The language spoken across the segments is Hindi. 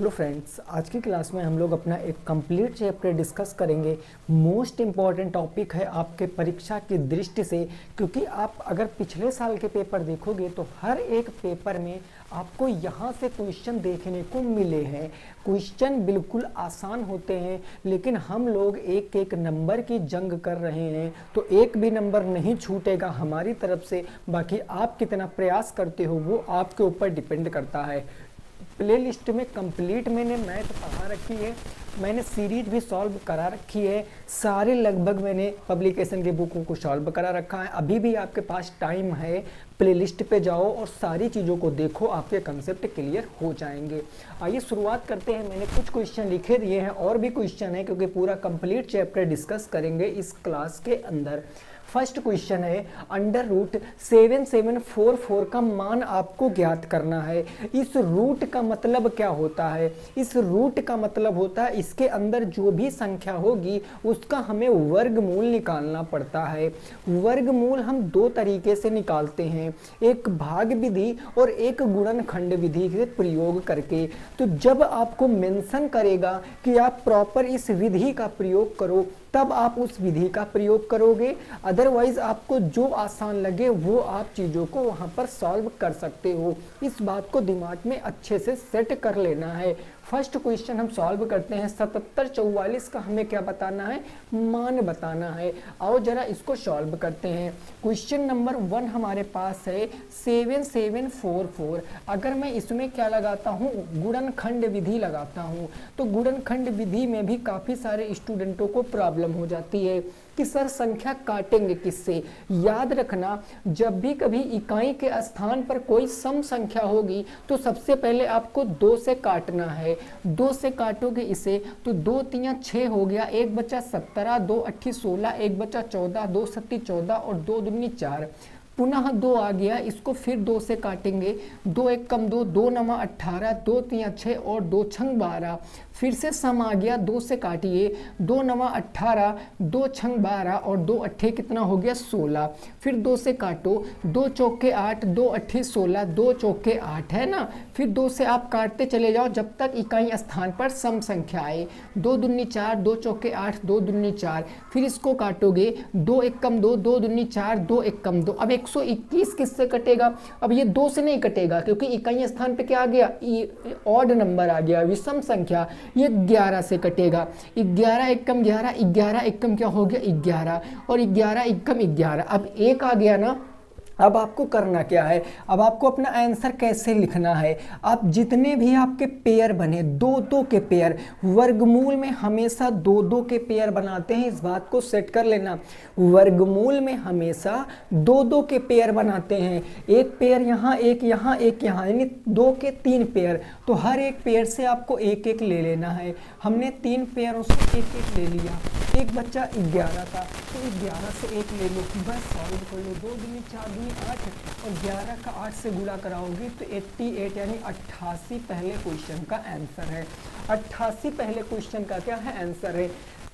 हेलो फ्रेंड्स, आज की क्लास में हम लोग अपना एक कंप्लीट चैप्टर डिस्कस करेंगे। मोस्ट इम्पॉर्टेंट टॉपिक है आपके परीक्षा की दृष्टि से, क्योंकि आप अगर पिछले साल के पेपर देखोगे तो हर एक पेपर में आपको यहाँ से क्वेश्चन देखने को मिले हैं। क्वेश्चन बिल्कुल आसान होते हैं, लेकिन हम लोग एक एक नंबर की जंग कर रहे हैं, तो एक भी नंबर नहीं छूटेगा हमारी तरफ से। बाकी आप कितना प्रयास करते हो वो आपके ऊपर डिपेंड करता है। प्ले लिस्ट में कंप्लीट मैंने मैथ पढ़ा रखी है, मैंने सीरीज भी सॉल्व करा रखी है, सारे लगभग मैंने पब्लिकेशन के बुकों को सॉल्व करा रखा है। अभी भी आपके पास टाइम है, प्ले लिस्ट पे जाओ और सारी चीज़ों को देखो, आपके कंसेप्ट क्लियर हो जाएंगे। आइए शुरुआत करते हैं। मैंने कुछ क्वेश्चन लिखे दिए हैं, और भी क्वेश्चन है क्योंकि पूरा कंप्लीट चैप्टर डिस्कस करेंगे इस क्लास के अंदर। फर्स्ट क्वेश्चन है, अंडर रूट 7744 का मान आपको ज्ञात करना है। इस रूट का मतलब क्या होता है? इस रूट का मतलब होता है इसके अंदर जो भी संख्या होगी उसका हमें वर्गमूल निकालना पड़ता है। वर्गमूल हम दो तरीके से निकालते हैं, एक भाग विधि और एक गुणनखंड विधि के प्रयोग करके। तो जब आपको मेंशन करेगा कि आप प्रॉपर इस विधि का प्रयोग करो, तब आप उस विधि का प्रयोग करोगे। अदरवाइज आपको जो आसान लगे वो आप चीज़ों को वहाँ पर सॉल्व कर सकते हो। इस बात को दिमाग में अच्छे से सेट कर लेना है। फर्स्ट क्वेश्चन हम सॉल्व करते हैं। 7744 का हमें क्या बताना है? मान बताना है। आओ जरा इसको सॉल्व करते हैं। क्वेश्चन नंबर 1 हमारे पास है 7744। अगर मैं इसमें क्या लगाता हूँ, गुणनखंड विधि लगाता हूँ, तो गुणनखंड विधि में भी काफ़ी सारे स्टूडेंटों को प्रॉब्लम हो जाती है कि सर संख्या काटेंगे किससे। याद रखना, जब भी कभी इकाई के स्थान पर कोई सम संख्या होगी तो सबसे पहले आपको 2 से काटना है। 2 से काटोगे इसे तो 2 3 6 हो गया, 1 बचा 17, 2 8 16, 1 बचा 14, 2 7 14 और 2 दूनी 4। पुनः 2 आ गया, इसको फिर 2 से काटेंगे, 2 1 कम 2, 2 9 18, 2 3 6 और 2 6 12। फिर से सम आ गया, 2 से काटिए, 2 9 18, 2 6 12 और 2 8 कितना हो गया 16। फिर 2 से काटो, 2 चौके 8, 2 8 16, 2 चौके 8 है ना। फिर 2 से आप काटते चले जाओ जब तक इकाई स्थान पर सम संख्या आए। 2 दूनी 4, 2 चौके 8, 2 दूनी 4। फिर इसको काटोगे, 2 1 कम 2, 2 दूनी 4, 2 1 कम 2। अब 121 किससे कटेगा? अब ये 2 से नहीं कटेगा, क्योंकि इकाई स्थान पे क्या आ गया? ऑड नंबर आ गया, विषम संख्या। ये 11 से कटेगा। 11 1 कम 11, 11 1 कम क्या हो गया 11, और 11 1 कम 11। अब 1 आ गया ना। अब आपको करना क्या है? अब आपको अपना आंसर कैसे लिखना है? आप जितने भी आपके पेयर बने, 2-2 के पेयर, वर्गमूल में हमेशा 2-2 के पेयर बनाते हैं, इस बात को सेट कर लेना। वर्गमूल में हमेशा 2-2 के पेयर बनाते हैं, एक पेयर यहाँ, एक यहाँ, एक यहाँ, यानी 2 के 3 पेयर। तो हर एक पेयर से आपको एक एक ले लेना है। हमने 3 पेयरों से एक एक ले लिया। एक बच्चा 11 का, तो 11 से एक ले लो, बस सॉल्व कर लो। 2 दूनी 4 दूनी 8 और 11 का 8 से गुणा कराओगे तो 88 यानी 88 पहले क्वेश्चन का आंसर है। 88 पहले क्वेश्चन का क्या है? आंसर है।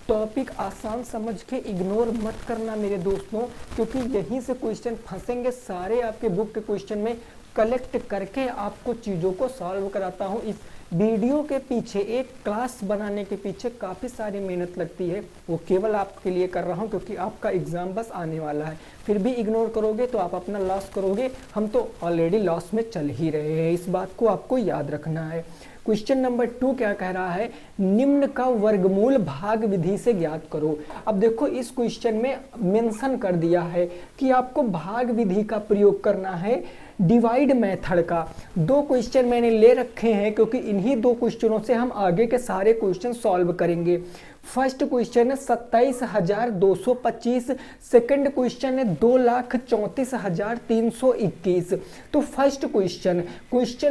टॉपिक आसान समझ के इग्नोर मत करना मेरे दोस्तों, क्योंकि यहीं से क्वेश्चन फंसेंगे। सारे आपके बुक के क्वेश्चन में कलेक्ट करके आपको चीज़ों को सॉल्व कराता हूँ। इस वीडियो के पीछे, एक क्लास बनाने के पीछे काफ़ी सारी मेहनत लगती है, वो केवल आपके लिए कर रहा हूँ क्योंकि आपका एग्ज़ाम बस आने वाला है। फिर भी इग्नोर करोगे तो आप अपना लॉस करोगे। हम तो ऑलरेडी लॉस में चल ही रहे हैं, इस बात को आपको याद रखना है। क्वेश्चन नंबर 2 क्या कह रहा है? निम्न का वर्गमूल भाग विधि से ज्ञात करो। अब देखो, इस क्वेश्चन में मेंशन कर दिया है कि आपको भाग विधि का प्रयोग करना है, डिवाइड मेथड का। 2 क्वेश्चन मैंने ले रखे हैं क्योंकि इन्हीं 2 क्वेश्चनों से हम आगे के सारे क्वेश्चन सॉल्व करेंगे। फर्स्ट क्वेश्चन है 27,225, सेकंड क्वेश्चन है 2,34,321। तो फर्स्ट क्वेश्चन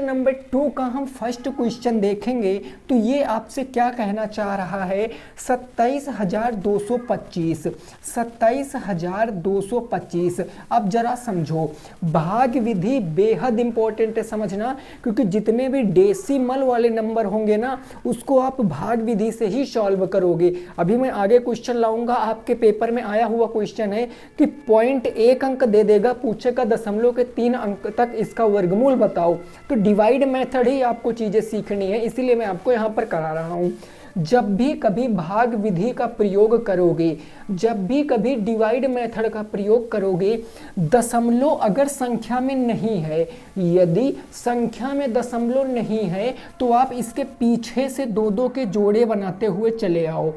नंबर 2 का हम फर्स्ट क्वेश्चन देखेंगे तो ये आपसे क्या कहना चाह रहा है? 27,225, 27,225। अब जरा समझो, भाग विधि बेहद इंपॉर्टेंट है समझना, क्योंकि जितने भी डेसिमल वाले नंबर होंगे ना उसको आप भाग विधि से ही सॉल्व करोगे। करोगे। अभी मैं आगे क्वेश्चन लाऊंगा, आपके पेपर में आया हुआ क्वेश्चन है कि 0.1 अंक दे देगा, पूछेगा दशमलव के 3 अंक तक इसका वर्गमूल बताओ। तो डिवाइड मेथड ही आपको चीज़ें सीखनी है, इसीलिए मैं आपको यहाँ पर करा रहा हूँ। जब भी कभी भाग विधि का प्रयोग करोगे, जब भी कभी डिवाइड मेथड का प्रयोग करोगे, दशमलव अगर संख्या में नहीं है, यदि संख्या में दशमलव नहीं है तो आप इसके पीछे से दो दो के जोड़े बनाते हुए चले आओ।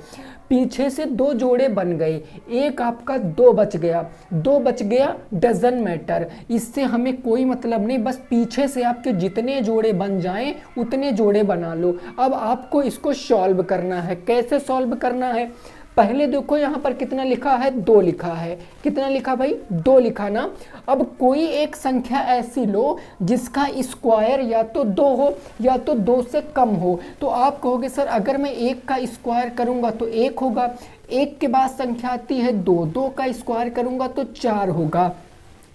पीछे से 2 जोड़े बन गए, एक आपका 2 बच गया, 2 बच गया डजन मैटर, इससे हमें कोई मतलब नहीं, बस पीछे से आपके जितने जोड़े बन जाएं उतने जोड़े बना लो। अब आपको इसको सॉल्व करना है। कैसे सॉल्व करना है? पहले देखो यहाँ पर कितना लिखा है, 2 लिखा है। कितना लिखा भाई? 2 लिखा ना। अब कोई एक संख्या ऐसी लो जिसका स्क्वायर या तो 2 हो या तो 2 से कम हो। तो आप कहोगे सर अगर मैं 1 का स्क्वायर करूंगा तो 1 होगा, 1 के बाद संख्या आती है 2, 2 का स्क्वायर करूंगा तो 4 होगा।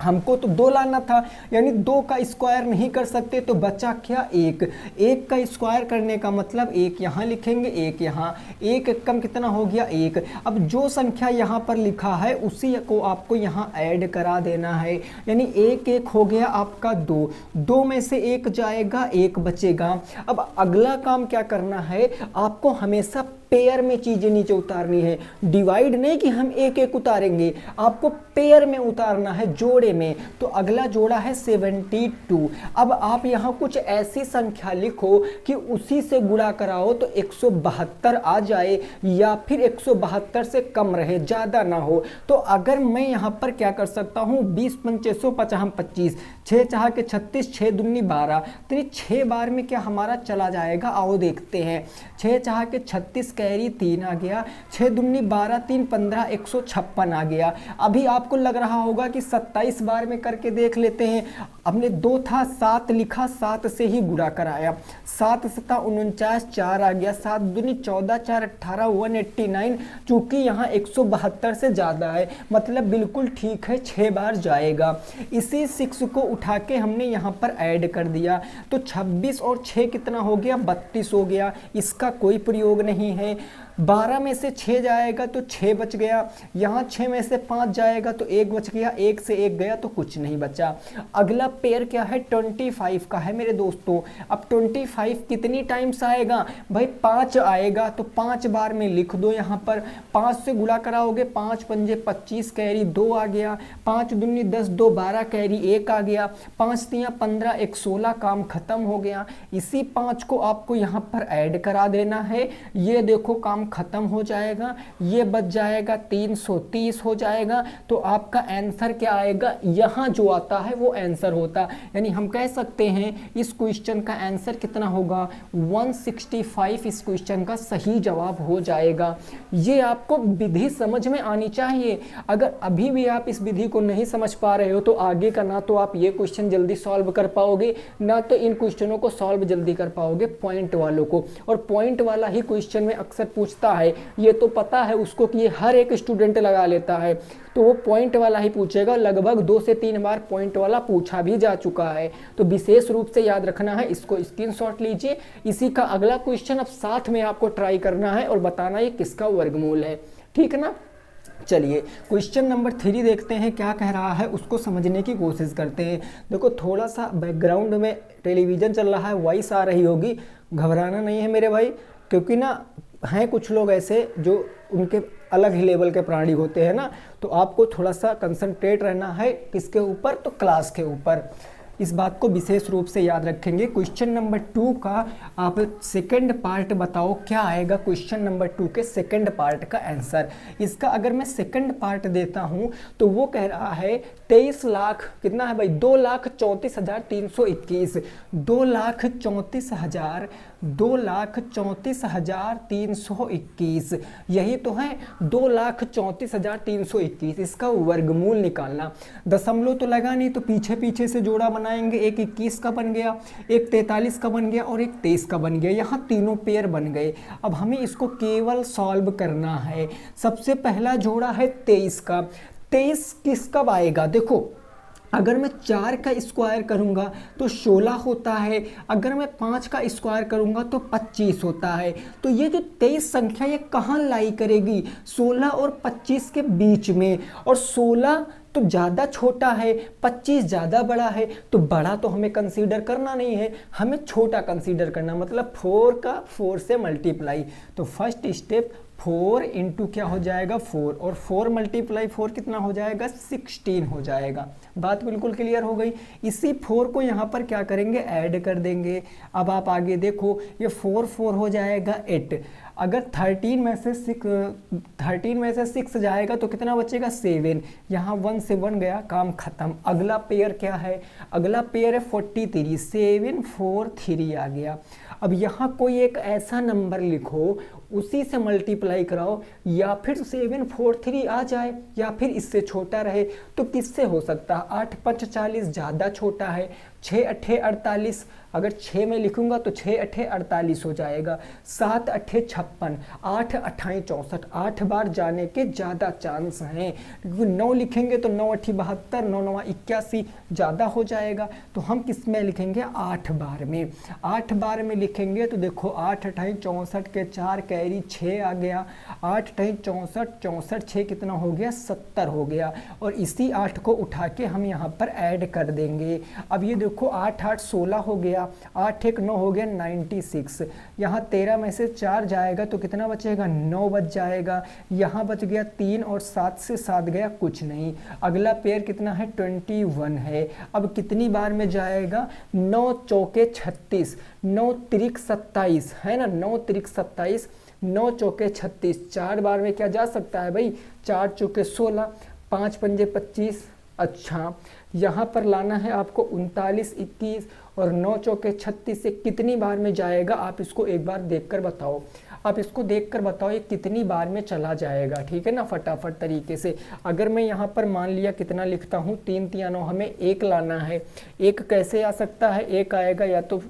हमको तो 2 लाना था, यानी 2 का स्क्वायर नहीं कर सकते, तो बचा क्या? 1। 1 का स्क्वायर करने का मतलब 1 यहाँ लिखेंगे, 1 यहाँ, 1 कम कितना हो गया? 1। अब जो संख्या यहाँ पर लिखा है उसी को आपको यहाँ ऐड करा देना है, यानी 1 1 हो गया आपका 2, 2 में से 1 जाएगा, 1 बचेगा। अब अगला काम क्या करना है? आपको हमेशा पेयर में चीजें नीचे उतारनी है, डिवाइड नहीं कि हम 1 1 उतारेंगे, आपको पेयर में उतारना है, जोड़े में। तो अगला जोड़ा है 72। अब आप यहाँ कुछ ऐसी संख्या लिखो कि उसी से गुणा कराओ तो 172 आ जाए, या फिर 172 से कम रहे, ज़्यादा ना हो। तो अगर मैं यहाँ पर क्या कर सकता हूँ, 20 पंचे 100 50 25, 6 चाह के 36, 6 दूनी 12, तो 6 बार में क्या हमारा चला जाएगा? आओ देखते हैं। 6 चाह के 36 कैरी 3 आ गया, 6 दूनी 12, 3 15, 156 आ गया। अभी आपको लग रहा होगा कि 27 बार में करके देख लेते हैं। हमने 2 था, 7 लिखा, 7 से ही गुणा कराया, 7 7 49, 4 आ गया, 7 दूनी 14, 4 18, 189। चूंकि यहाँ 172 से ज़्यादा है, मतलब बिल्कुल ठीक है, 6 बार जाएगा। इसी 6 को उठा के हमने यहाँ पर ऐड कर दिया, तो 26 और 6 कितना हो गया? 32 हो गया। इसका कोई प्रयोग नहीं है। 12 में से 6 जाएगा तो 6 बच गया, यहाँ 6 में से 5 जाएगा तो 1 बच गया, 1 से 1 गया तो कुछ नहीं बचा। अगला पेयर क्या है? 25 का है मेरे दोस्तों। अब 25 कितनी टाइम्स आएगा भाई? 5 आएगा, तो 5 बार में लिख दो यहाँ पर। 5 से गुणा कराओगे, 5 पंजे 25 कैरी 2 आ गया, 5 दूनी 10, 2 12 कैरी 1 आ गया, 5 तियाँ 15, 1 16, काम खत्म हो गया। इसी 5 को आपको यहाँ पर ऐड करा देना है। ये देखो काम खत्म हो जाएगा, ये बच जाएगा 330 हो जाएगा। तो आपका आंसर क्या आएगा? यहाँ जो आता है वो आंसर होता, यानी हम कह सकते हैं इस क्वेश्चन का आंसर कितना होगा? 165 इस क्वेश्चन का सही जवाब हो जाएगा। ये आपको विधि समझ में आनी चाहिए। अगर अभी भी आप इस विधि को नहीं समझ पा रहे हो तो आगे का ना तो आप ये क्वेश्चन जल्दी सॉल्व कर पाओगे, ना तो इन क्वेश्चनों को सॉल्व जल्दी कर पाओगे पॉइंट वालों को। और पॉइंट वाला ही क्वेश्चन में अक्सर पूछता है, ये तो पता है उसको कि ये हर एक स्टूडेंट लगा लेता है, तो वो पॉइंट वाला ही पूछेगा। लगभग 2 से 3 बार पॉइंट वाला पूछा भी जा चुका है, तो विशेष रूप से याद रखना है, इसको स्क्रीनशॉट लीजिए। इसी का अगला क्वेश्चन अब साथ में आपको ट्राई करना है और बताना ये किसका वर्गमूल है, ठीक है ना। चलिए क्वेश्चन नंबर 3 देखते हैं क्या कह रहा है, उसको समझने की कोशिश करते हैं। देखो थोड़ा सा बैकग्राउंड में टेलीविज़न चल रहा है, वॉइस आ रही होगी, घबराना नहीं है मेरे भाई, क्योंकि ना हैं कुछ लोग ऐसे जो उनके अलग ही लेवल के प्राणी होते हैं ना, तो आपको थोड़ा सा कंसंट्रेट रहना है किसके ऊपर? तो क्लास के ऊपर। इस बात को विशेष रूप से याद रखेंगे। क्वेश्चन नंबर 2 का आप सेकंड पार्ट बताओ क्या आएगा क्वेश्चन नंबर 2 के सेकंड पार्ट का आंसर। इसका अगर मैं सेकंड पार्ट देता हूं तो वो कह रहा है 23 लाख कितना है भाई? 2,34,321, 2,34,321, यही तो है 2,34,321। इसका वर्गमूल निकालना, दशमलव तो लगा नहीं तो पीछे पीछे से जोड़ा बनाएंगे। एक 21 का बन गया, एक 43 का बन गया और एक 23 का बन गया, यहाँ तीनों पेयर बन गए। अब हमें इसको केवल सॉल्व करना है। सबसे पहला जोड़ा है 23 का। 23 किस कब आएगा? देखो अगर मैं 4 का स्क्वायर करूंगा तो 16 होता है, अगर मैं 5 का स्क्वायर करूंगा तो 25 होता है। तो ये जो 23 संख्या ये कहाँ लाई करेगी, 16 और 25 के बीच में। और 16 तो ज़्यादा छोटा है, 25 ज़्यादा बड़ा है, तो बड़ा तो हमें कंसीडर करना नहीं है, हमें छोटा कंसीडर करना, मतलब 4 का 4 से मल्टीप्लाई। तो फर्स्ट स्टेप 4 इंटू क्या हो जाएगा 4, और 4 मल्टीप्लाई 4 कितना हो जाएगा 16 हो जाएगा। बात बिल्कुल क्लियर हो गई। इसी 4 को यहाँ पर क्या करेंगे ऐड कर देंगे। अब आप आगे देखो, ये 4 4 हो जाएगा 8। अगर 13 में से 6 जाएगा तो कितना बचेगा 7। यहाँ 1 से 1 गया, काम खत्म। अगला पेयर क्या है, अगला पेयर है 43, 7 4 3 आ गया। अब यहाँ कोई एक ऐसा नंबर लिखो, उसी से मल्टीप्लाई कराओ, या फिर 7 4 3 आ जाए या फिर इससे छोटा रहे। तो किससे हो सकता है, 8 5 40 ज़्यादा छोटा है, 6 8 48, अगर 6 में लिखूंगा तो 6 8 48 हो जाएगा, 7 8 56, 8 8 64, 8 बार जाने के ज़्यादा चांस हैं। क्योंकि 9 लिखेंगे तो 9 8 72, 9 9 81 ज़्यादा हो जाएगा। तो हम किस में लिखेंगे 8 बार में। 8 बार में लिखेंगे तो देखो 8 8 64 के 4 कैरी 6 आ गया, 8 8 64 64 6 कितना हो गया 70 हो गया। और इसी 8 को उठा के हम यहाँ पर ऐड कर देंगे। अब ये देखो 8 8 16 हो गया, 8 1 9 हो गया 96। यहाँ 13 में से 4 जाएगा तो कितना बचेगा 9 बच जाएगा। यहाँ बच गया 3 और 7 से 7 गया कुछ नहीं। अगला पेयर कितना है 21 है। अब कितनी बार में जाएगा 9 चौके 36, 9 त्रिक 27 है ना, 9 त्रिक 27, 9 चौके 36, 4 बार में क्या जा सकता है भाई, 4 चौके 16, 5 पंजे 25। अच्छा यहाँ पर लाना है आपको 39 21 और 9 चौके 36 से कितनी बार में जाएगा, आप इसको एक बार देखकर बताओ। आप इसको देखकर बताओ ये कितनी बार में चला जाएगा, ठीक है ना, फटाफट तरीके से। अगर मैं यहाँ पर मान लिया कितना लिखता हूँ 3 3 9, हमें 1 लाना है। 1 कैसे आ सकता है, 1 आएगा या तो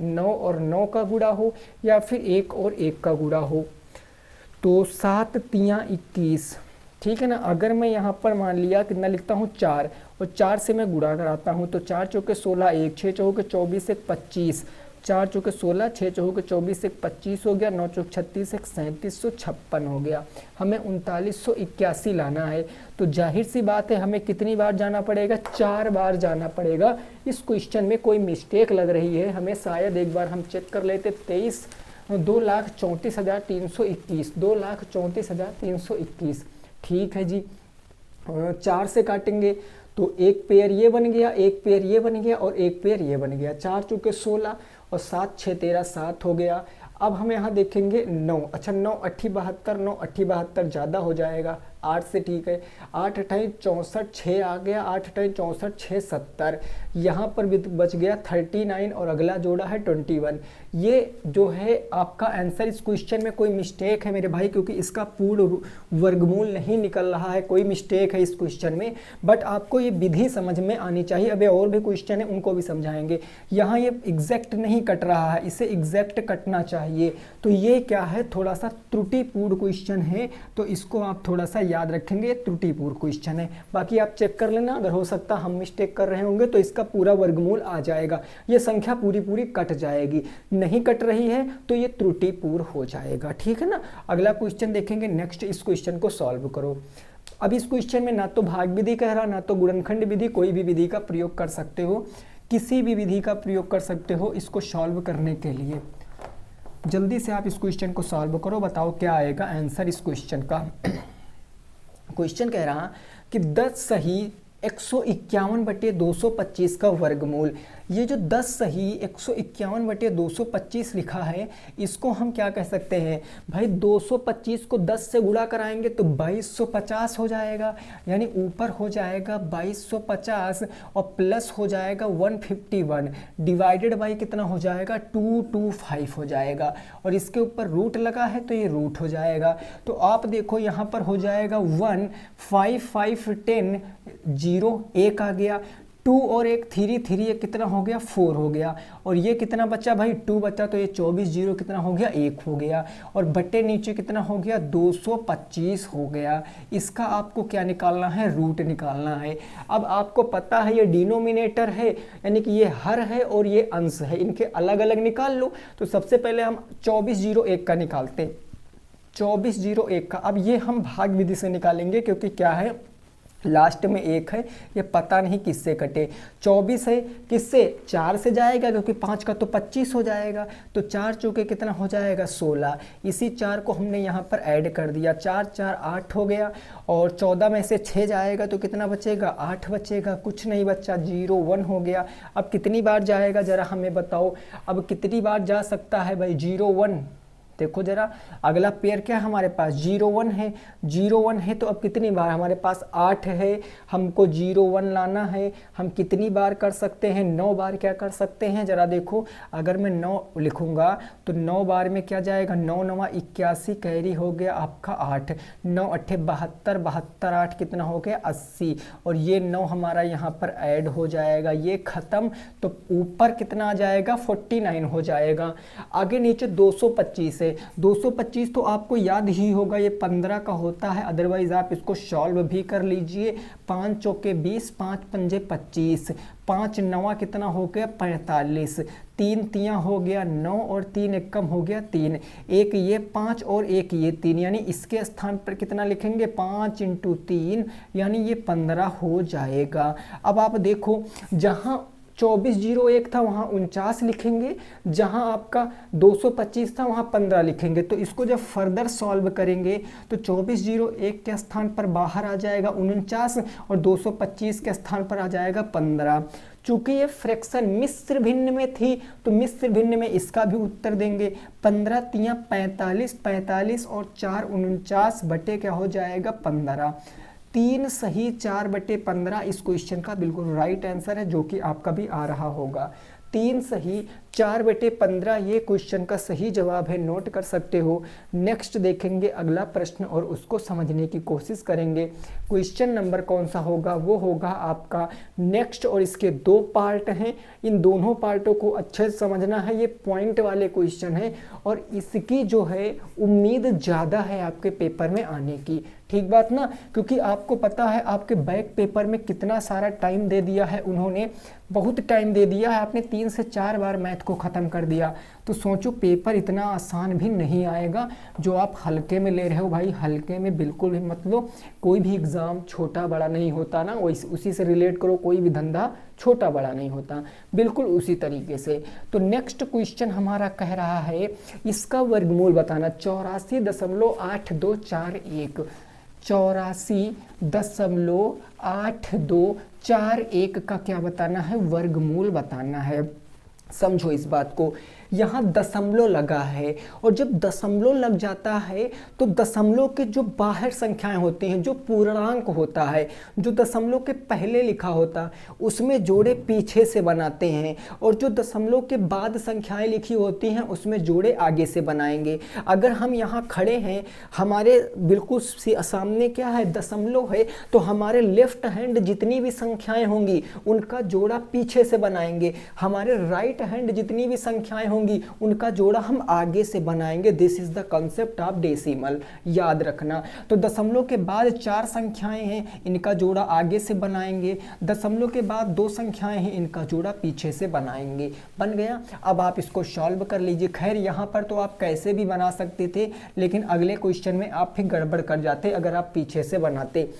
9 और 9 का गुणा हो या फिर 1 और 1 का गुणा हो। तो 7 3 21, ठीक है ना। अगर मैं यहाँ पर मान लिया कितना लिखता हूँ 4, और 4 से मैं गुणा कराता हूँ तो 4 चौके 16 1, 6 चौके 24 1 25, 4 चौके 16, 6 चौके 24 1 25 हो गया, 9 चौके 36 1 3756 हो गया। हमें 3981 लाना है। तो जाहिर सी बात है हमें कितनी बार जाना पड़ेगा, 4 बार जाना पड़ेगा। इस क्वेश्चन में कोई मिस्टेक लग रही है हमें, शायद एक बार हम चेक कर लेते। 2,34,321, 2,34,321, ठीक है जी। 4 से काटेंगे तो एक पेयर ये बन गया, एक पेयर ये बन गया और एक पेयर ये बन गया। 4 चौके 16 और 7 6 13 7 हो गया। अब हम यहाँ देखेंगे 9, अच्छा 9 8 72, 9 8 72 ज़्यादा हो जाएगा 8 से, ठीक है। 8 8 64 6 आ गया, 8 8 64 6 70, यहाँ पर भी बच गया 39 और अगला जोड़ा है 21। ये जो है आपका आंसर। इस क्वेश्चन में कोई मिस्टेक है मेरे भाई, क्योंकि इसका पूर्ण वर्गमूल नहीं निकल रहा है, कोई मिस्टेक है इस क्वेश्चन में। बट आपको ये विधि समझ में आनी चाहिए। अबे और भी क्वेश्चन है उनको भी समझाएंगे। यहाँ ये एग्जैक्ट नहीं कट रहा है, इसे एग्जैक्ट कटना चाहिए। तो ये क्या है, थोड़ा सा त्रुटिपूर्ण क्वेश्चन है, तो इसको आप थोड़ा सा याद रखेंगे, त्रुटिपूर्ण क्वेश्चन है। बाकी आप चेक कर लेना, अगर हो सकता हम मिस्टेक कर रहे होंगे तो इसका पूरा वर्गमूल आ जाएगा, ये संख्या पूरी पूरी कट जाएगी। नहीं कट रही है तो ये त्रुटिपूर्ण हो जाएगा, ठीक है ना। अगला क्वेश्चन देखेंगे नेक्स्ट। इस क्वेश्चन को सॉल्व करो। अब इस क्वेश्चन में ना तो भाग विधि कह रहा, ना तो गुणनखंड विधि, कोई भी विधि का प्रयोग कर सकते हो, किसी भी विधि का प्रयोग कर सकते हो इसको सॉल्व करने के लिए। जल्दी से आप इस क्वेश्चन को सॉल्व करो, बताओ क्या आएगा आंसर इस क्वेश्चन का। क्वेश्चन कह रहा कि 10 सही 151/225 का वर्गमूल। ये जो 10 सही 151/225 लिखा है, इसको हम क्या कह सकते हैं भाई, 225 को 10 से गुणा कराएंगे तो 2250 हो जाएगा, यानी ऊपर हो जाएगा 2250 और प्लस हो जाएगा 151 डिवाइडेड बाई कितना हो जाएगा 225 हो जाएगा, और इसके ऊपर रूट लगा है तो ये रूट हो जाएगा। तो आप देखो यहाँ पर हो जाएगा 1 5 5 10 0 1 आ गया, 2 और 1 3 3, ये कितना हो गया 4 हो गया। और ये कितना बचा भाई 2 बचा, तो ये 24 जीरो कितना हो गया 1 हो गया। और बटे नीचे कितना हो गया 225 हो गया। इसका आपको क्या निकालना है, रूट निकालना है। अब आपको पता है ये डिनोमिनेटर है, यानी कि ये हर है और ये अंश है, इनके अलग अलग निकाल लो। तो सबसे पहले हम 24 जीरो 1 का निकालते हैं, 24 जीरो 1 का। अब ये हम भाग विधि से निकालेंगे, क्योंकि क्या है लास्ट में 1 है, ये पता नहीं किससे कटे। 24 है किससे, 4 से जाएगा, क्योंकि 5 का तो 25 हो जाएगा। तो 4 चौके कितना हो जाएगा 16। इसी 4 को हमने यहाँ पर ऐड कर दिया, 4 4 8 हो गया। और 14 में से 6 जाएगा तो कितना बचेगा 8 बचेगा, कुछ नहीं बच्चा 0 1 हो गया। अब कितनी बार जाएगा ज़रा हमें बताओ, अब कितनी बार जा सकता है भाई 0 1। देखो जरा अगला पेयर क्या है हमारे पास 0 1 है, 0 1 है तो अब कितनी बार हमारे पास 8 है, हमको 0 1 लाना है। हम कितनी बार कर सकते हैं 9 बार क्या कर सकते हैं, जरा देखो अगर मैं 9 लिखूंगा तो 9 बार में क्या जाएगा 9 9 81, कैरी हो गया आपका 8, 9 8 72, 72 8 कितना हो गया 80। और ये 9 हमारा यहाँ पर ऐड हो जाएगा, ये खत्म। तो ऊपर कितना आ जाएगा 49 हो जाएगा। आगे नीचे 225 है, 225 तो आपको याद ही होगा ये 15 का होता है, अदरवाइज आप इसको सॉल्व भी कर लीजिए। 5 चौके 20, 5 पंजे 25, 5 नवा कितना हो गया 45, 3 तियाँ हो गया 9 और 3 एक कम हो गया 3, एक ये 5 और एक ये 3, यानी इसके स्थान पर कितना लिखेंगे 5 × 3, यानी ये 15 हो जाएगा। अब आप देखो जहाँ 24 जीरो 1 था वहाँ 49 लिखेंगे, जहाँ आपका 225 था वहाँ 15 लिखेंगे। तो इसको जब फर्दर सॉल्व करेंगे तो 24 जीरो 1 के स्थान पर बाहर आ जाएगा 49 और 225 के स्थान पर आ जाएगा 15। चूंकि ये फ्रैक्शन मिश्र भिन्न में थी तो मिश्र भिन्न में इसका भी उत्तर देंगे। 15 तियाँ 45, 45 और 4 49 बटे क्या हो जाएगा 15। 3 सही 4 बटे 15 इस क्वेश्चन का बिल्कुल राइट आंसर है, जो कि आपका भी आ रहा होगा। 3 सही 4 बटे 15 ये क्वेश्चन का सही जवाब है, नोट कर सकते हो। नेक्स्ट देखेंगे अगला प्रश्न और उसको समझने की कोशिश करेंगे। क्वेश्चन नंबर कौन सा होगा, वो होगा आपका नेक्स्ट, और इसके 2 पार्ट हैं। इन दोनों पार्टों को अच्छे से समझना है, ये पॉइंट वाले क्वेश्चन है और इसकी जो है उम्मीद ज़्यादा है आपके पेपर में आने की, ठीक बात ना। क्योंकि आपको पता है आपके बैक पेपर में कितना सारा टाइम दे दिया है उन्होंने, बहुत टाइम दे दिया है, आपने 3 से 4 बार मैथ को ख़त्म कर दिया। तो सोचो पेपर इतना आसान भी नहीं आएगा जो आप हल्के में ले रहे हो। भाई हल्के में बिल्कुल भी मत लो, कोई भी एग्ज़ाम छोटा बड़ा नहीं होता ना, उसी से रिलेट करो, कोई भी धंधा छोटा बड़ा नहीं होता, बिल्कुल उसी तरीके से। तो नेक्स्ट क्वेश्चन हमारा कह रहा है इसका वर्गमूल बताना, 84.8241, 84.8241 का क्या बताना है, वर्गमूल बताना है। समझो इस बात को, यहाँ दशमलव लगा है और जब दशमलव लग जाता है तो दशमलव के जो बाहर संख्याएं होती हैं, जो पूर्णांक होता है, जो दशमलव के पहले लिखा होता उसमें जोड़े पीछे से बनाते हैं, और जो दशमलव के बाद संख्याएं लिखी होती हैं उसमें जोड़े आगे से बनाएंगे। अगर हम यहाँ खड़े हैं, हमारे बिल्कुल सामने क्या है दशमलव है, तो हमारे लेफ्ट हैंड जितनी भी संख्याएं होंगी उनका जोड़ा पीछे से बनाएंगे, हमारे राइट हैंड जितनी भी संख्याएं होंगी उनका जोड़ा हम आगे से बनाएंगे। This is the concept of decimal, याद रखना। तो दशमलव के बाद 4 संख्याएं हैं, इनका जोड़ा आगे से बनाएंगे। दशमलव के बाद 2 संख्याएं हैं, इनका जोड़ा पीछे से बनाएंगे। बन गया। अब आप इसको सॉल्व कर लीजिए। खैर यहाँ पर तो आप कैसे भी बना सकते थे, लेकिन अगले क्वेश्चन में आप फिर गड़बड़ कर जाते अगर आप पीछे से बनाते।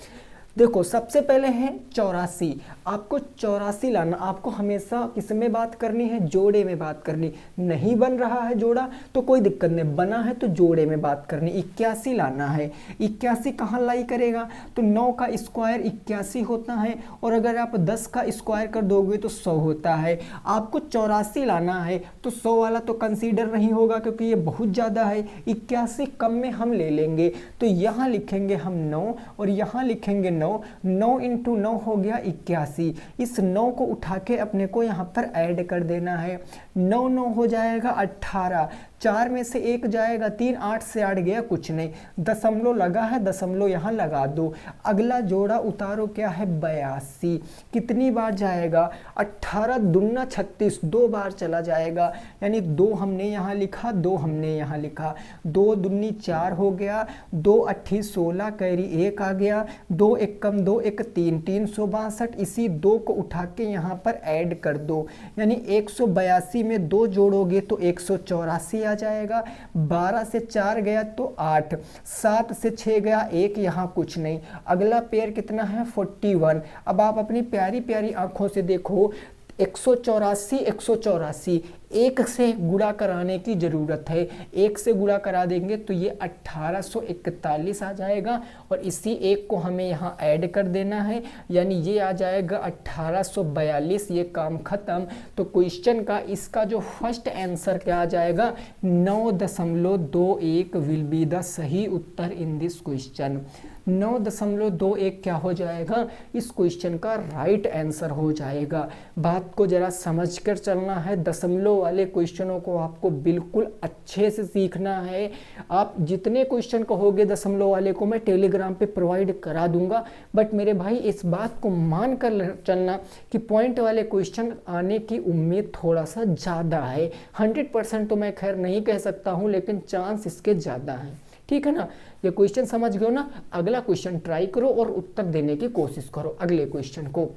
देखो सबसे पहले है 84, आपको 84 लाना, आपको हमेशा किस में बात करनी है, जोड़े में बात करनी। नहीं बन रहा है जोड़ा तो कोई दिक्कत नहीं, बना है तो जोड़े में बात करनी। 81 लाना है, 81 कहाँ लाई करेगा, तो 9 का स्क्वायर 81 होता है, और अगर आप 10 का स्क्वायर कर दोगे तो 100 होता है। आपको 84 लाना है तो 100 वाला तो कंसीडर नहीं होगा क्योंकि ये बहुत ज़्यादा है, 81 कम में हम ले लेंगे। तो यहाँ लिखेंगे हम 9 और यहाँ लिखेंगे 9, 9 × 9 हो गया 81। इस 9 को उठा के अपने को यहाँ पर ऐड कर देना है, 9 9 हो जाएगा 18, 4 में से 1 जाएगा 3, 8 से 8 गया कुछ नहीं, दशमलव लगा है, दशमलव यहाँ लगा दो। अगला जोड़ा उतारो क्या है 82, कितनी बार जाएगा 18 दूना 36, 2 बार चला जाएगा, यानी 2 हमने यहाँ लिखा, 2 हमने यहाँ लिखा, 2 दूनी 4 हो गया, 2 अट्ठी 16 कैरी 1 आ गया, 2 1 कम 2 1 3, 362। इसी 2 को उठा के यहाँ पर ऐड कर दो, यानी 182 में 2 जोड़ोगे तो 184 आ जाएगा। 12 से 4 गया तो 8, 7 से 6 गया 1, यहाँ कुछ नहीं। अगला पेयर कितना है 41। अब आप अपनी प्यारी प्यारी आंखों से देखो, 184 184, 1 से गुणा कराने की ज़रूरत है, 1 से गुणा करा देंगे तो ये 1841 आ जाएगा, और इसी 1 को हमें यहाँ ऐड कर देना है, यानी ये आ जाएगा 1842। ये काम खत्म। तो क्वेश्चन का इसका जो फर्स्ट आंसर क्या आ जाएगा 9.21 विल बी द सही उत्तर इन दिस क्वेश्चन। 9.21 क्या हो जाएगा, इस क्वेश्चन का राइट आंसर हो जाएगा। बात को जरा समझ कर चलना है, दशमलव वाले क्वेश्चनों को आपको बिल्कुल अच्छे से सीखना है। आप जितने क्वेश्चन कहोगे दशमलव वाले को मैं टेलीग्राम पे प्रोवाइड करा दूंगा, बट मेरे भाई इस बात को मान कर चलना कि पॉइंट वाले क्वेश्चन आने की उम्मीद थोड़ा सा ज़्यादा है। 100% तो मैं खैर नहीं कह सकता हूँ, लेकिन चांस इसके ज़्यादा हैं। ठीक है ना, ये क्वेश्चन समझ गए हो ना। अगला क्वेश्चन ट्राई करो और उत्तर देने की कोशिश करो अगले क्वेश्चन को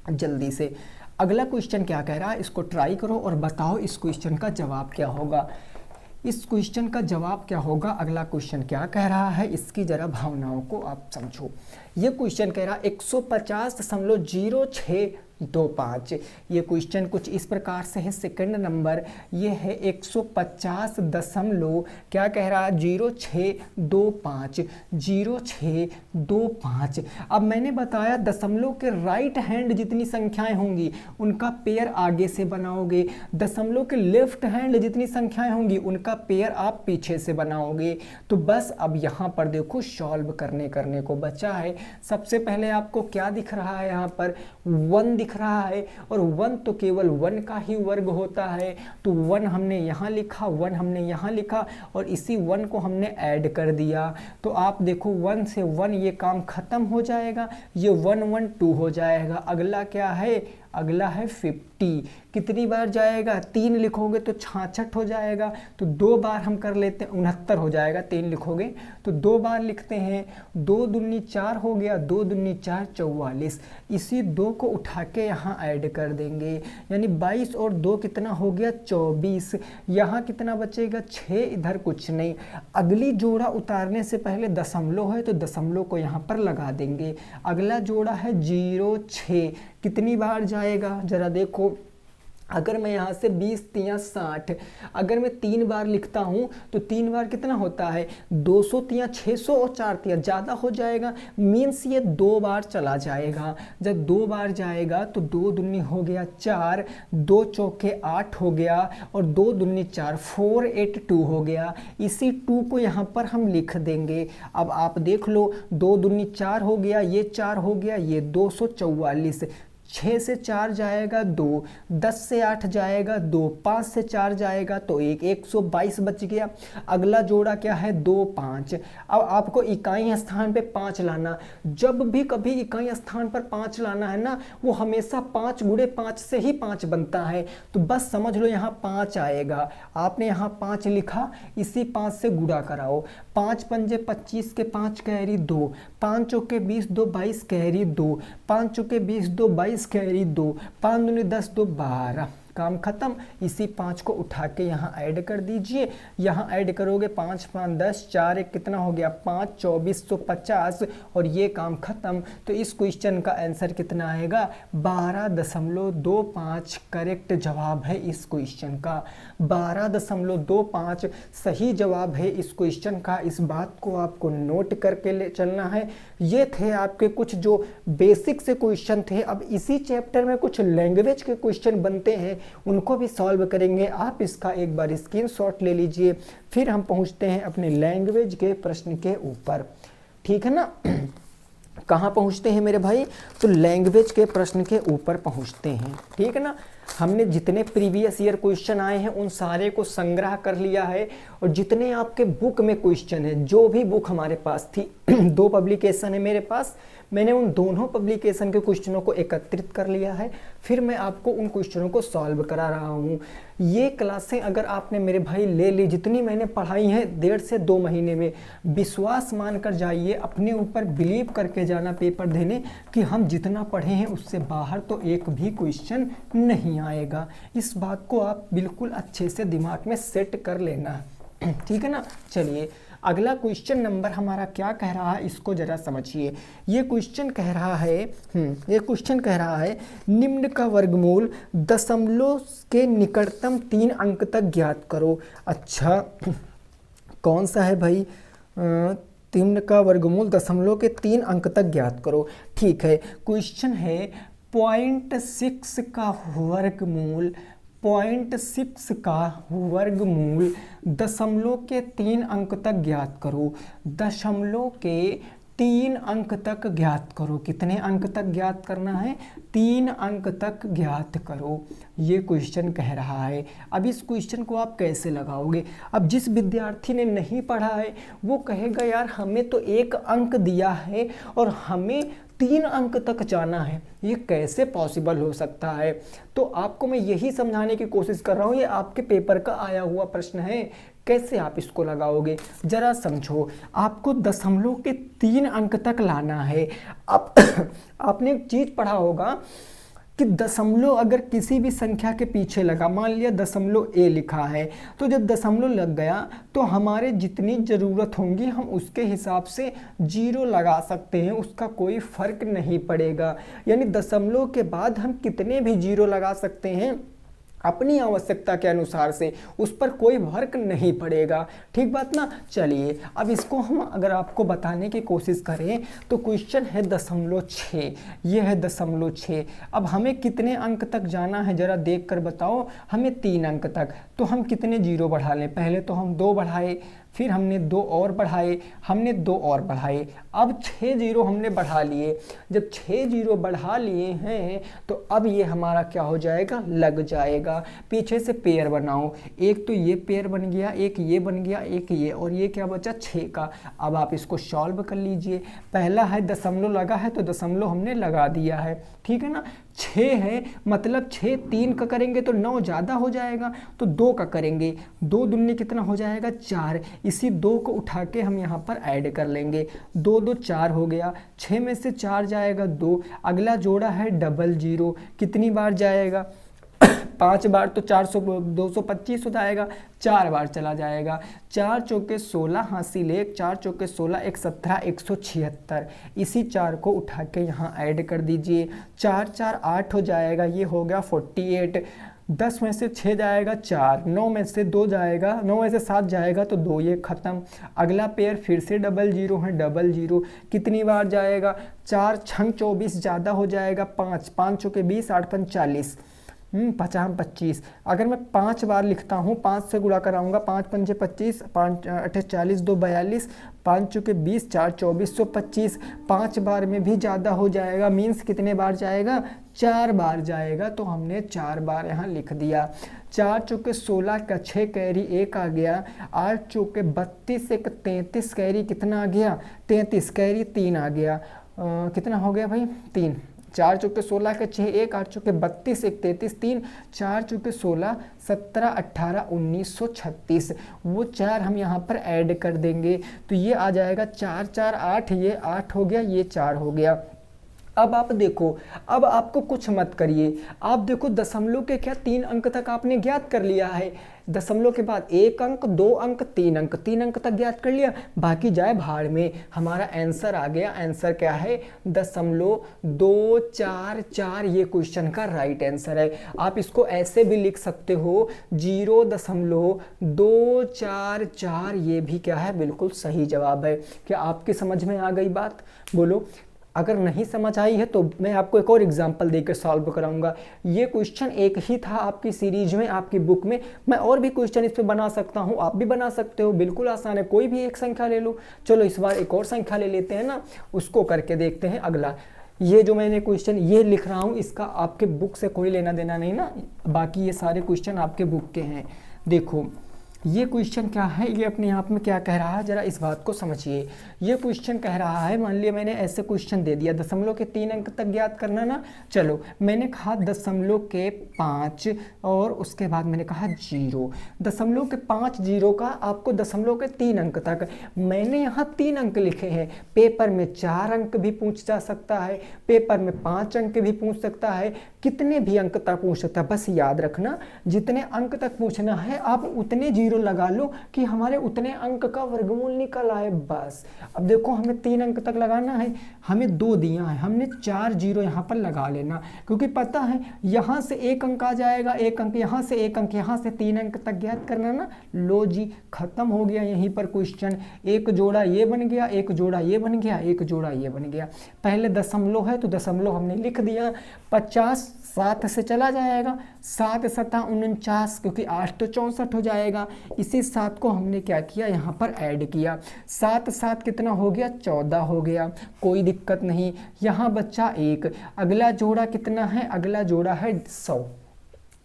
जल्दी से। अगला क्वेश्चन क्या कह रहा है, इसको ट्राई करो और बताओ इस क्वेश्चन का जवाब क्या होगा। इस क्वेश्चन का जवाब क्या होगा, अगला क्वेश्चन क्या कह रहा है, इसकी जरा भावनाओं को आप समझो। ये क्वेश्चन कह रहा है 150.0625। ये क्वेश्चन कुछ इस प्रकार से है। सेकंड नंबर ये है 150 दशमलव क्या कह रहा है 0625, 0625। अब मैंने बताया दशमलव के राइट हैंड जितनी संख्याएं होंगी उनका पेयर आगे से बनाओगे, दशमलव के लेफ्ट हैंड जितनी संख्याएं होंगी उनका पेयर आप पीछे से बनाओगे। तो बस अब यहाँ पर देखो सॉल्व करने को बचा है। सबसे पहले आपको क्या दिख रहा है, यहाँ पर 1 दिख रहा है, और 1 तो केवल 1 का ही वर्ग होता है। तो 1 हमने यहाँ लिखा, 1 हमने यहाँ लिखा, और इसी 1 को हमने ऐड कर दिया। तो आप देखो 1 से 1 ये काम खत्म हो जाएगा, ये 112 हो जाएगा। अगला क्या है, अगला है 50। कितनी बार जाएगा, 3 लिखोगे तो 66 हो जाएगा। तो 2 बार हम कर लेते हैं, 69 हो जाएगा। 3 लिखोगे तो 2 बार लिखते हैं, 2 दूनी 4 हो गया, 2 दूनी 4 44। इसी 2 को उठा के यहाँ ऐड कर देंगे, यानी 22 और 2 कितना हो गया 24। यहाँ कितना बचेगा 6, इधर कुछ नहीं। अगली जोड़ा उतारने से पहले दशमलव है तो दशमलव को यहाँ पर लगा देंगे। अगला जोड़ा है 06, कितनी बार जाएगा जरा देखो। अगर मैं यहाँ से 20 तियाँ 60, अगर मैं 3 बार लिखता हूँ तो 3 बार कितना होता है 200 तियाँ 600, और 4 तियाँ ज़्यादा हो जाएगा, मीन्स ये 2 बार चला जाएगा। जब 2 बार जाएगा तो 2 दूनी हो गया 4, 2 चौके 8 हो गया, और 2 दूनी 4, 482 हो गया। इसी 2 को यहाँ पर हम लिख देंगे। अब आप देख लो 2 दूनी 4 हो गया, ये 4 हो गया, ये 244। 6 से 4 जाएगा 2, 10 से 8 जाएगा 2, 5 से 4 जाएगा तो 1, 122 बच गया। अगला जोड़ा क्या है 2 5। अब आपको इकाई स्थान पे 5 लाना, जब भी कभी इकाई स्थान पर 5 लाना है ना, वो हमेशा 5 गुणे 5 से ही 5 बनता है। तो बस समझ लो यहाँ 5 आएगा। आपने यहाँ 5 लिखा, इसी 5 से गुणा कराओ। 5 पंजे 25 के 5 कैरी 2, 5 चौके 20 2 22 कैरी 2, 5 चौके 20 2 22 कैरी 2, 5 दूनी 10 2 12। काम खत्म। इसी 5 को उठा के यहाँ ऐड कर दीजिए। यहाँ ऐड करोगे 5 5 10, 4 1 कितना हो गया 5, 2450, और ये काम खत्म। तो इस क्वेश्चन का आंसर कितना आएगा 12.25 करेक्ट जवाब है इस क्वेश्चन का। 12.25 सही जवाब है इस क्वेश्चन का। इस बात को आपको नोट करके ले चलना है। ये थे आपके कुछ जो बेसिक से क्वेश्चन थे। अब इसी चैप्टर में कुछ लैंग्वेज के क्वेश्चन बनते हैं, उनको भी सॉल्व करेंगे। आप इसका एक बार स्क्रीनशॉट ले लीजिए, फिर हम पहुंचते हैं अपने लैंग्वेज के प्रश्न के ऊपर। ठीक है ना, कहाँ पहुंचते हैं मेरे भाई, तो लैंग्वेज के प्रश्न के ऊपर पहुंचते हैं। ठीक है ना, हमने जितने प्रीवियस ईयर क्वेश्चन आए हैं उन सारे को संग्रह कर लिया है, और जितने आपके बुक में क्वेश्चन है, जो भी बुक हमारे पास थी 2 पब्लिकेशन है मेरे पास, मैंने उन दोनों पब्लिकेशन के क्वेश्चनों को एकत्रित कर लिया है, फिर मैं आपको उन क्वेश्चनों को सॉल्व करा रहा हूँ। ये क्लासें अगर आपने मेरे भाई ले ली, जितनी मैंने पढ़ाई हैं 1.5 से 2 महीने में, विश्वास मान कर जाइए, अपने ऊपर बिलीव करके जाना पेपर देने कि हम जितना पढ़े हैं उससे बाहर तो एक भी क्वेश्चन नहीं आएगा। इस बात को आप बिल्कुल अच्छे से दिमाग में सेट कर लेना, ठीक है ना। चलिए अगला क्वेश्चन नंबर हमारा क्या कह रहा है, इसको जरा समझिए। ये क्वेश्चन कह रहा है निम्न का वर्गमूल दशमलव के निकटतम 3 अंक तक ज्ञात करो। अच्छा, कौन सा है भाई? 3 का वर्गमूल दशमलव के 3 अंक तक ज्ञात करो। ठीक है, क्वेश्चन है 0.6 का वर्गमूल, 0.6 का वर्गमूल दशमलव के 3 अंक तक ज्ञात करो। दशमलव के 3 अंक तक ज्ञात करो। कितने अंक तक ज्ञात करना है? 3 अंक तक ज्ञात करो, ये क्वेश्चन कह रहा है। अब इस क्वेश्चन को आप कैसे लगाओगे? अब जिस विद्यार्थी ने नहीं पढ़ा है वो कहेगा यार हमें तो 1 अंक दिया है और हमें 3 अंक तक जाना है, ये कैसे पॉसिबल हो सकता है? तो आपको मैं यही समझाने की कोशिश कर रहा हूँ, ये आपके पेपर का आया हुआ प्रश्न है, कैसे आप इसको लगाओगे जरा समझो। आपको दशमलव के 3 अंक तक लाना है। अब आपने एक चीज पढ़ा होगा कि दशमलव अगर किसी भी संख्या के पीछे लगा, मान लिया दशमलव ए लिखा है, तो जब दशमलव लग गया तो हमारे जितनी ज़रूरत होंगी हम उसके हिसाब से 0 लगा सकते हैं, उसका कोई फर्क नहीं पड़ेगा। यानी दशमलव के बाद हम कितने भी 0 लगा सकते हैं अपनी आवश्यकता के अनुसार से, उस पर कोई फर्क नहीं पड़ेगा। ठीक बात ना। चलिए अब इसको हम अगर आपको बताने की कोशिश करें तो क्वेश्चन है 0.6, ये है 0.6। अब हमें कितने अंक तक जाना है जरा देख कर बताओ। हमें 3 अंक तक, तो हम कितने 0 बढ़ा लें? पहले तो हम 2 बढ़ाए, फिर हमने 2 और बढ़ाए, हमने 2 और बढ़ाए, अब 6 0 हमने बढ़ा लिए। जब 6 0 बढ़ा लिए हैं तो अब ये हमारा क्या हो जाएगा? लग जाएगा। पीछे से पेयर बनाओ, एक तो ये पेयर बन गया, एक ये बन गया, एक ये, और ये क्या बचा? 6 का। अब आप इसको सॉल्व कर लीजिए। पहला है दशमलव लगा है तो दशमलव हमने लगा दिया है, ठीक है ना। 6 है मतलब 6 3 का करेंगे तो 9 ज़्यादा हो जाएगा, तो 2 का करेंगे, 2 दूनी कितना हो जाएगा? 4। इसी 2 को उठा के हम यहाँ पर ऐड कर लेंगे, 2 2 4 हो गया, 6 में से 4 जाएगा 2। अगला जोड़ा है 00, कितनी बार जाएगा? 5 बार, तो 400 225 हो जाएगा, 4 बार चला जाएगा। 4 चौके 16 हासिल 1, 4 चौके 16 1 17 176। इसी 4 को उठा के यहाँ ऐड कर दीजिए, 4 4 8 हो जाएगा, ये हो गया 48। 10 में से 6 जाएगा 4, 9 में से 2 जाएगा, 9 में से 7 जाएगा तो 2, ये खत्म। अगला पेयर फिर से 00 है, 00 कितनी बार जाएगा? 4 6 24 ज़्यादा हो जाएगा, 5 5 चौके 20 8 5 40, 50 25। अगर मैं 5 बार लिखता हूँ, 5 से गुणा कराऊंगा, 5 पंजे 25, 5 8 40, 2 42, 5 चौके 20, 4 2425। 5 बार में भी ज़्यादा हो जाएगा, मीन्स कितने बार जाएगा? 4 बार जाएगा, तो हमने 4 बार यहाँ लिख दिया। 4 चौके 16 का 6 कैरी 1 आ गया, 8 चौके 32 1 33 कैरी कितना आ गया? 33 कैरी 3 आ गया। कितना हो गया भाई? 3। 4 चौके 16 के 6 1, 8 चौके 32 1 33 3, 4 चौके 16 17 18 1936। वो 4 हम यहाँ पर ऐड कर देंगे तो ये आ जाएगा 4 4 8, ये 8 हो गया, ये 4 हो गया। अब आप देखो, अब आपको कुछ मत करिए, आप देखो दशमलव के क्या 3 अंक तक आपने ज्ञात कर लिया है। दशमलव के बाद 1 अंक 2 अंक 3 अंक, 3 अंक तक ज्ञात कर लिया, बाकी जाए भाड़ में। हमारा आंसर आ गया। आंसर क्या है? 0.244। ये क्वेश्चन का राइट आंसर है। आप इसको ऐसे भी लिख सकते हो 0.244, ये भी क्या है? बिल्कुल सही जवाब है। क्या आपकी समझ में आ गई बात? बोलो। अगर नहीं समझ आई है तो मैं आपको एक और एग्जांपल देकर सॉल्व कराऊंगा। ये क्वेश्चन एक ही था आपकी सीरीज में, आपकी बुक में। मैं और भी क्वेश्चन इस पे बना सकता हूँ, आप भी बना सकते हो, बिल्कुल आसान है। कोई भी एक संख्या ले लो। चलो इस बार एक और संख्या ले लेते हैं ना, उसको करके देखते हैं। अगला ये जो मैंने क्वेश्चन ये लिख रहा हूँ इसका आपके बुक से कोई लेना देना नहीं ना, बाकी ये सारे क्वेश्चन आपके बुक के हैं। देखो ये क्वेश्चन क्या है, ये अपने आप में क्या कह रहा है, जरा इस बात को समझिए। ये क्वेश्चन कह रहा है, मान लिया मैंने ऐसे क्वेश्चन दे दिया, दशमलव के 3 अंक तक ज्ञात करना ना। चलो मैंने कहा दशमलव के 5 और उसके बाद मैंने कहा 0, दशमलव के 5 0 का आपको दशमलव के 3 अंक तक। मैंने यहाँ 3 अंक लिखे हैं, पेपर में 4 अंक भी पूछ जा सकता है, पेपर में 5 अंक भी पूछ सकता है, कितने भी अंक तक पूछ सकता है। बस याद रखना जितने अंक तक पूछना है आप उतने 0 लगा लो कि हमारे उतने अंक का वर्गमूल निकल आए बस। अब देखो हमें 3 अंक तक लगाना है, हमें 2 दिया है, हमने 4 0 यहाँ पर लगा लेना, क्योंकि पता है यहाँ से 1 अंक आ जाएगा, 1 अंक यहाँ से, 1 अंक यहाँ से, 3 अंक तक ज्ञात करना ना। लो जी खत्म हो गया यहीं पर क्वेश्चन। एक जोड़ा ये बन गया, एक जोड़ा ये बन गया, एक जोड़ा ये बन गया। पहले दशमलव है तो दशमलव हमने लिख दिया, 50 7 से चला जाएगा, 7 7 49, क्योंकि 8 तो 64 हो जाएगा। इसी 7 को हमने क्या किया यहाँ पर ऐड किया, 7 7 कितना हो गया, 14 हो गया, कोई दिक्कत नहीं। यहाँ बच्चा 1, अगला जोड़ा कितना है, अगला जोड़ा है 100।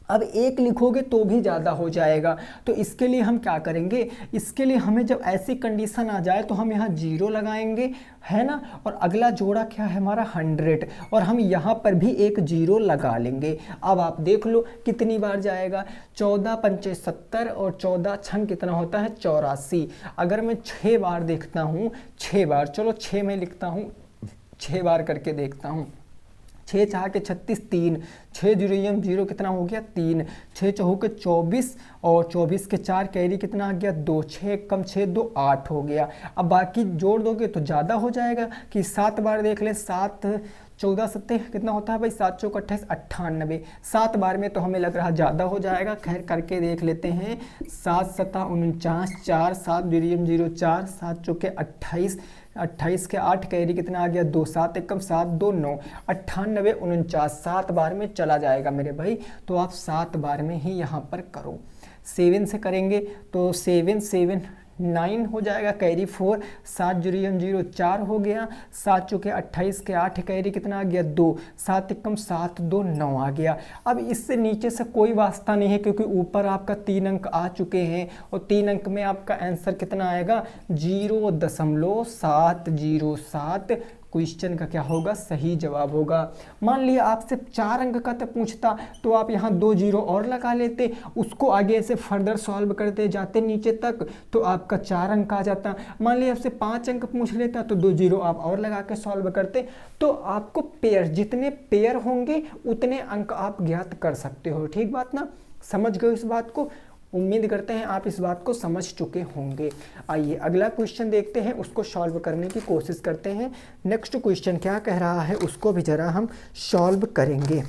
अब 1 लिखोगे तो भी ज़्यादा हो जाएगा, तो इसके लिए हम क्या करेंगे, इसके लिए हमें जब ऐसी कंडीशन आ जाए तो हम यहाँ 0 लगाएंगे, है ना। और अगला जोड़ा क्या है हमारा 100, और हम यहाँ पर भी एक 0 लगा लेंगे। अब आप देख लो कितनी बार जाएगा, 14 पंचे 70 और 14 छंग कितना होता है 84। अगर मैं 6 बार देखता हूँ, 6 बार, चलो 6 में लिखता हूँ, 6 बार करके देखता हूँ। 6 4 के 36, 3, 6 0 0 कितना हो गया 3, 6 4 के 24 और 24 के 4 कैरी कितना आ गया 2, 6 कम 6 2 8 हो गया। अब बाकी जोड़ दोगे तो ज़्यादा हो जाएगा कि 7 बार देख ले, 7 14 7 कितना होता है भाई, 7 चौक 28 98, 7 बार में तो हमें लग रहा ज़्यादा हो जाएगा। खैर करके देख लेते हैं, 7 7 49, 4 7 0 0 4, 7 चौके 28, 28 के 8 कैरी कितना आ गया 2, 7 एकम 7 2 9, 98 49, 7 बार में चला जाएगा मेरे भाई। तो आप 7 बार में ही यहाँ पर करो। 7 से करेंगे तो 7 7 9 हो जाएगा, कैरी 4, 7 0 0 4 हो गया, 7 चौके 28 के 8 कैरी कितना आ गया 2, 7 एकम 7 2 9 आ गया। अब इससे नीचे से कोई वास्ता नहीं है, क्योंकि ऊपर आपका 3 अंक आ चुके हैं और 3 अंक में आपका आंसर कितना आएगा 0.707। क्वेश्चन का क्या होगा, सही जवाब होगा। मान लिया आपसे 4 अंक का तो पूछता तो आप यहाँ 2 0 और लगा लेते, उसको आगे से फर्दर सॉल्व करते जाते नीचे तक तो आपका 4 अंक आ जाता। मान लिया आपसे 5 अंक पूछ लेता तो 2 0 आप और लगा के सॉल्व करते। तो आपको पेयर, जितने पेयर होंगे उतने अंक आप ज्ञात कर सकते हो। ठीक बात ना, समझ गए इस बात को। उम्मीद करते हैं आप इस बात को समझ चुके होंगे। आइए अगला क्वेश्चन देखते हैं, उसको सॉल्व करने की कोशिश करते हैं। नेक्स्ट क्वेश्चन क्या कह रहा है उसको भी जरा हम सॉल्व करेंगे।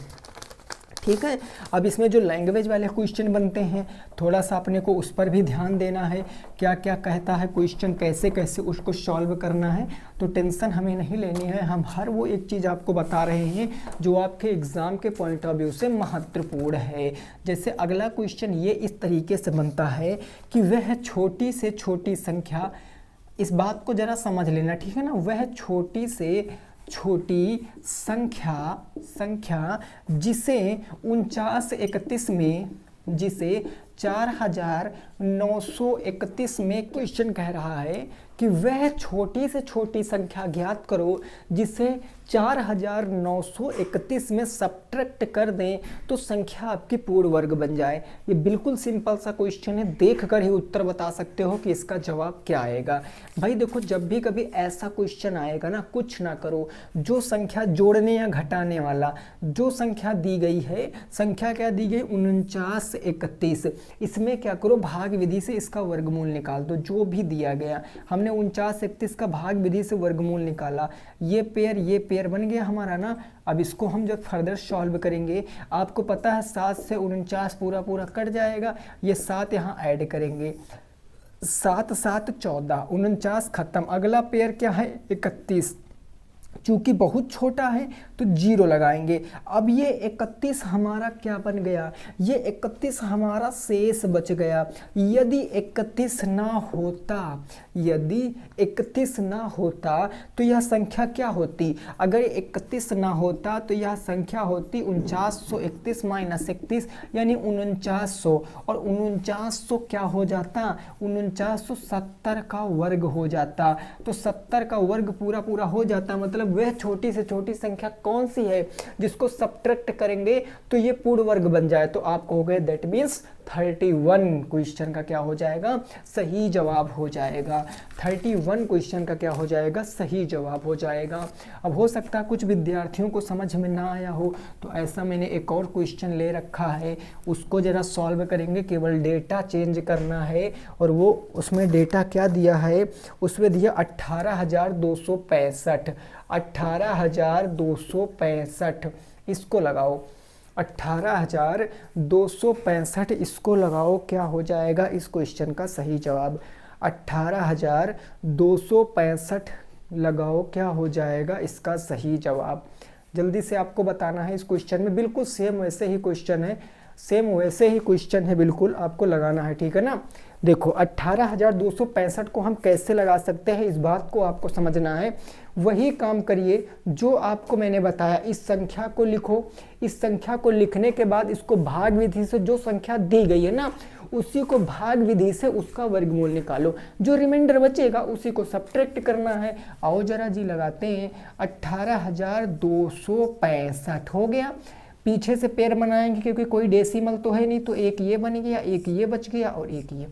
ठीक है, अब इसमें जो लैंग्वेज वाले क्वेश्चन बनते हैं थोड़ा सा अपने को उस पर भी ध्यान देना है, क्या क्या कहता है क्वेश्चन, कैसे कैसे उसको सॉल्व करना है। तो टेंशन हमें नहीं लेनी है, हम हर वो एक चीज़ आपको बता रहे हैं जो आपके एग्ज़ाम के पॉइंट ऑफ व्यू से महत्वपूर्ण है। जैसे अगला क्वेश्चन ये इस तरीके से बनता है कि वह छोटी से छोटी संख्या, इस बात को ज़रा समझ लेना, ठीक है ना। वह छोटी से छोटी संख्या जिसे 4931 में, जिसे 4931 में क्वेश्चन कह रहा है कि वह छोटी से छोटी संख्या ज्ञात करो जिसे 4931 में सब्ट्रैक्ट कर दें तो संख्या आपकी पूर्ण वर्ग बन जाए। ये बिल्कुल सिंपल सा क्वेश्चन है, देख कर ही उत्तर बता सकते हो कि इसका जवाब क्या आएगा। भाई देखो जब भी कभी ऐसा क्वेश्चन आएगा ना, कुछ ना करो, जो संख्या जोड़ने या घटाने वाला जो संख्या दी गई है, संख्या क्या दी गई 4931, इसमें क्या करो भाग विधि से इसका वर्गमूल निकाल दो। जो भी दिया गया, हमने 4931 का भाग विधि से वर्गमूल निकाला, ये पेयर बन गया हमारा ना। अब इसको हम जब फर्दर सॉल्व करेंगे, आपको पता है 7 से 49 पूरा कट जाएगा, ये 7 यहाँ ऐड करेंगे, 7 7 14, 49 खत्म। अगला पेयर क्या है 31, चूंकि बहुत छोटा है तो 0 लगाएंगे। अब ये 31 हमारा क्या बन गया, ये 31 हमारा शेष बच गया। यदि 31 ना होता, यदि 31 ना होता तो यह संख्या क्या होती, अगर 31 ना होता तो यह संख्या होती 4931 माइनस 31 यानी 4900, और 4900 क्या हो जाता, 4970 का वर्ग हो जाता। तो 70 का वर्ग पूरा पूरा हो जाता, मतलब वह छोटी से छोटी संख्या कौन सी है जिसको सब्ट्रैक्ट करेंगे तो ये पूर्ण वर्ग बन जाए। तो आप कहोगे दैट मीन्स 31 क्वेश्चन का क्या हो जाएगा, सही जवाब हो जाएगा। 31 क्वेश्चन का क्या हो जाएगा, सही जवाब हो जाएगा। अब हो सकता है कुछ विद्यार्थियों को समझ में ना आया हो, तो ऐसा मैंने एक और क्वेश्चन ले रखा है, उसको जरा सॉल्व करेंगे। केवल डेटा चेंज करना है, और वो उसमें डेटा क्या दिया है, उसमें दिया 18,265, 18,265 इसको लगाओ, 18,265 इसको लगाओ, क्या हो जाएगा इस क्वेश्चन का सही जवाब। 18,265 लगाओ, क्या हो जाएगा इसका सही जवाब। जल्दी से आपको बताना है इस क्वेश्चन में, बिल्कुल सेम वैसे ही क्वेश्चन है, सेम वैसे ही क्वेश्चन है, बिल्कुल आपको लगाना है, ठीक है ना। देखो 18,265 को हम कैसे लगा सकते हैं, इस बात को आपको समझना है। वही काम करिए जो आपको मैंने बताया, इस संख्या को लिखो, इस संख्या को लिखने के बाद इसको भाग विधि से जो संख्या दी गई है ना, उसी को भाग विधि से उसका वर्गमूल निकालो, जो रिमाइंडर बचेगा उसी को सब्ट्रैक्ट करना है। आओ जरा जी लगाते हैं, 18,265 हो गया। पीछे से पेड़ बनाएंगे क्योंकि कोई डेसिमल तो है नहीं, तो एक ये बन गया, एक ये बच गया और एक ये,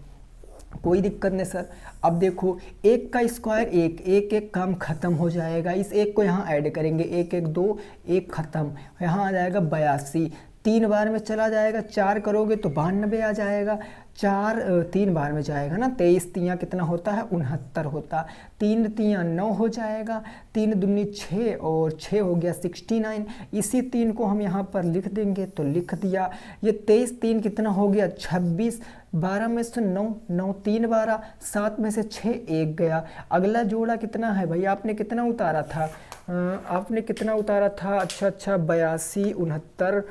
कोई दिक्कत नहीं सर। अब देखो एक का स्क्वायर एक, एक एक काम खत्म हो जाएगा, इस एक को यहाँ ऐड करेंगे, एक एक दो, एक खत्म, यहाँ आ जाएगा 82, 3 बार में चला जाएगा, 4 करोगे तो 92 आ जाएगा, 4 3 बार में जाएगा ना, 23 तियाँ कितना होता है 69 होता, 3 तियाँ 9 हो जाएगा, 3 दूनी 6 और 6 हो गया 69। इसी 3 को हम यहाँ पर लिख देंगे, तो लिख दिया। ये 23 3 कितना हो गया 26, 12 में से 9, 9 3 12, 7 में से 6 1 गया। अगला जोड़ा कितना है भाई, आपने कितना उतारा था, आपने कितना उतारा था, अच्छा 82 69